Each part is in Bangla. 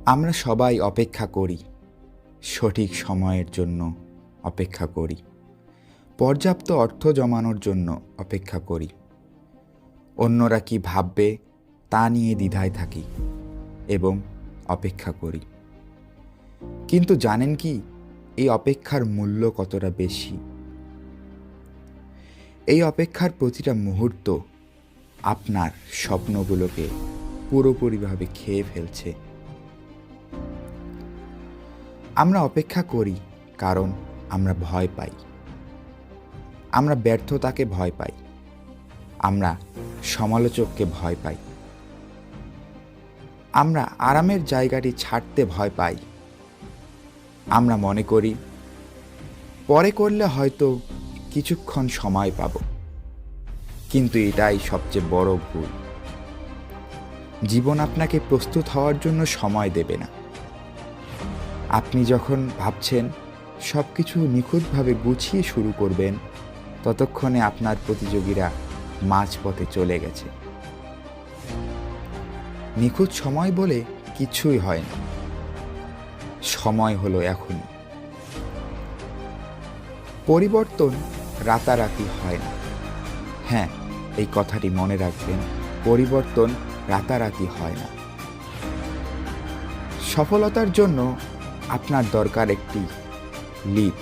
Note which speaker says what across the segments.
Speaker 1: আমরা সবাই অপেক্ষা করি, সঠিক সময়ের জন্য অপেক্ষা করি, পর্যাপ্ত অর্থ জমানোর জন্য অপেক্ষা করি, অন্যরা কি ভাববে তা নিয়ে দ্বিধায় থাকি এবং অপেক্ষা করি। কিন্তু জানেন কি, এই অপেক্ষার মূল্য কতটা বেশি? এই অপেক্ষার প্রতিটা মুহূর্ত আপনার স্বপ্নগুলোকে পুরোপুরিভাবে খেয়ে ফেলছে। আমরা অপেক্ষা করি কারণ আমরা ভয় পাই, আমরা ব্যর্থতাকে ভয় পাই, আমরা সমালোচককে ভয় পাই, আমরা আরামের জায়গাটি ছাড়তে ভয় পাই। আমরা মনে করি পরে করলে হয়তো কিছুক্ষণ সময় পাব, কিন্তু এটাই সবচেয়ে বড় ভুল। জীবন আপনাকে প্রস্তুত হওয়ার জন্য সময় দেবে না। আপনি যখন ভাবছেন সব কিছু নিখুঁতভাবে গুছিয়ে শুরু করবেন, ততক্ষণে আপনার প্রতিযোগীরা মাঝপথে চলে গেছে। নিখুঁত সময় বলে কিছুই হয় না, সময় হলো এখনই। পরিবর্তন রাতারাতি হয় না। হ্যাঁ, এই কথাটি মনে রাখবেন, পরিবর্তন রাতারাতি হয় না। সফলতার জন্য আপনার দরকার একটি লিপ,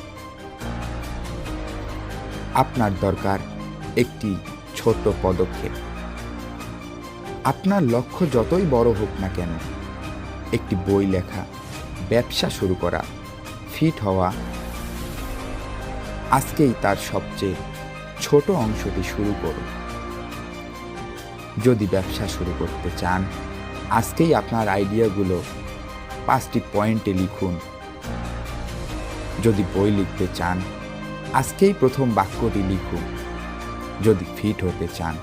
Speaker 1: আপনার দরকার একটি ছোট পদক্ষেপ। আপনার লক্ষ্য যতই বড় হোক না কেন, একটি বই লেখা, ব্যবসা শুরু করা, ফিট হওয়া, আজকেই তার সবচেয়ে ছোট অংশটি শুরু করুন। যদি ব্যবসা শুরু করতে চান, আজকেই আপনার আইডিয়াগুলো 5টি পয়েন্টে লিখুন। যদি বই লিখতে চান, আজকেই প্রথম বাক্যটি লিখুন। যদি ফিট হতে চান,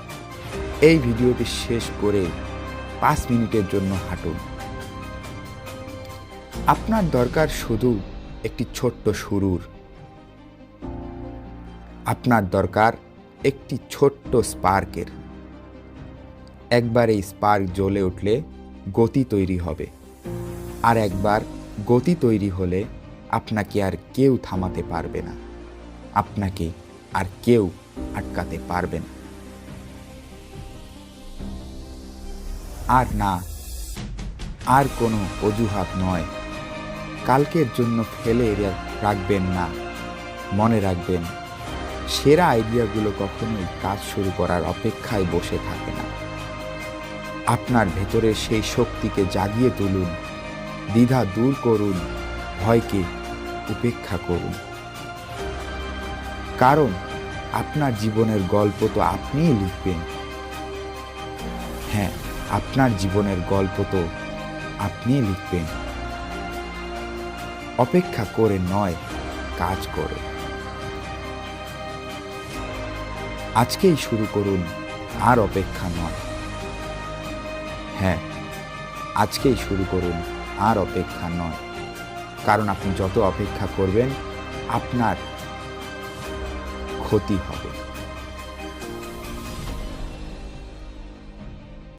Speaker 1: এই ভিডিওটি শেষ করে 5 মিনিটের জন্য হাঁটুন। আপনার দরকার শুধু একটি ছোট্ট শুরুর। আপনার দরকার একটি ছোট্ট স্পার্কের। একবার এই স্পার্ক জ্বলে উঠলে গতি তৈরি হবে, আর একবার গতি তৈরি হলে আপনাকে আর কেউ থামাতে পারবে না, আপনাকে আর কেউ আটকাতে পারবে না। আর না, আর কোনো অজুহাত নয়। কালকের জন্য ফেলে রাখবেন না। মনে রাখবেন, সেরা আইডিয়াগুলো কখনোই কাজ শুরু করার অপেক্ষায় বসে থাকে না। আপনার ভেতরে সেই শক্তিকে জাগিয়ে তুলুন, দ্বিধা দূর করুন, ভয়কে উপেক্ষা করুন। কারণ আপনার জীবনের গল্প তো আপনিই লিখবেন। হ্যাঁ, আপনার জীবনের গল্প তো আপনিই লিখবেন। অপেক্ষা করে নয়, কাজ করে। আজকেই শুরু করুন, আর অপেক্ষা নয়। হ্যাঁ, আজকেই শুরু করুন, আর অপেক্ষা নয়। কারণ আপনি যত অপেক্ষা করবেন, আপনার ক্ষতি হবে।